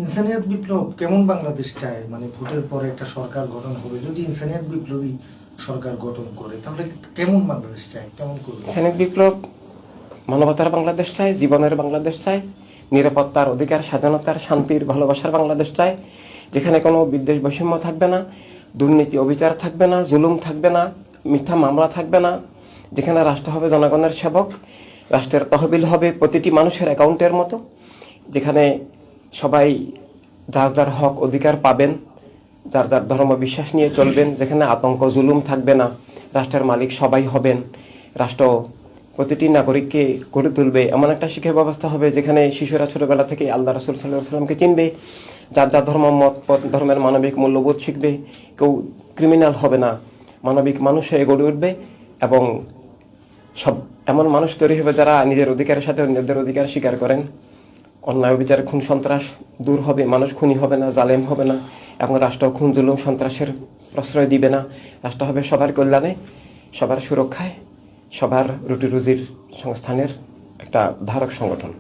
ইনসানিয়াত বিপ্লব কেমন বাংলাদেশ চায়? মানে ভোটের পরে একটা সরকার গঠন হবে, যদি ইনসানিয়াত বিপ্লবী সরকার গঠন করে তাহলে কেমন বাংলাদেশ চায়, কেমন করবে? সৈনিক বিপ্লব মানবতার বাংলাদেশ চায়, জীবনের বাংলাদেশ চায়, নিরাপত্তার অধিকার, স্বাধীনতার, শান্তির, ভালোবাসার বাংলাদেশ চায়, যেখানে কোনো বিদ্বেষ বৈষম্য থাকবে না, দুর্নীতি অবিচার থাকবে না, জুলুম থাকবে না, মিথ্যা মামলা থাকবে না, যেখানে রাষ্ট্র হবে জনগণের সেবক, রাষ্ট্রের তহবিল হবে প্রতিটি মানুষের অ্যাকাউন্টের মতো, যেখানে সবাই যার যার হক অধিকার পাবেন, যার যার ধর্ম বিশ্বাস নিয়ে চলবেন, যেখানে আতঙ্ক জুলুম থাকবে না, রাষ্ট্রের মালিক সবাই হবেন, রাষ্ট্র প্রতিটি নাগরিককে গড়ে তুলবে এমন একটা শিক্ষা ব্যবস্থা হবে যেখানে শিশুরা ছোটবেলা থেকে আল্লাহ রাসূল সাল্লাল্লাহু আলাইহি সাল্লামকে চিনবে, যার যার ধর্ম মত ধর্মের মানবিক মূল্যবোধ শিখবে, কেউ ক্রিমিনাল হবে না, মানবিক মানুষ হয়ে গড়ে উঠবে এবং সব এমন মানুষ তৈরি হবে যারা নিজের অধিকারের সাথে অন্যদের অধিকার স্বীকার করেন। অন্যায় বিচারে খুন সন্ত্রাস দূর হবে, মানুষ খুনি হবে না, জালেম হবে না এবং রাষ্ট্র খুন জুলুম সন্ত্রাসের প্রশ্রয় দিবে না। রাষ্ট্র হবে সবার কল্যাণে, সবার সুরক্ষায়, সবার রুটি রুজির সংস্থানের একটা ধারক সংগঠন।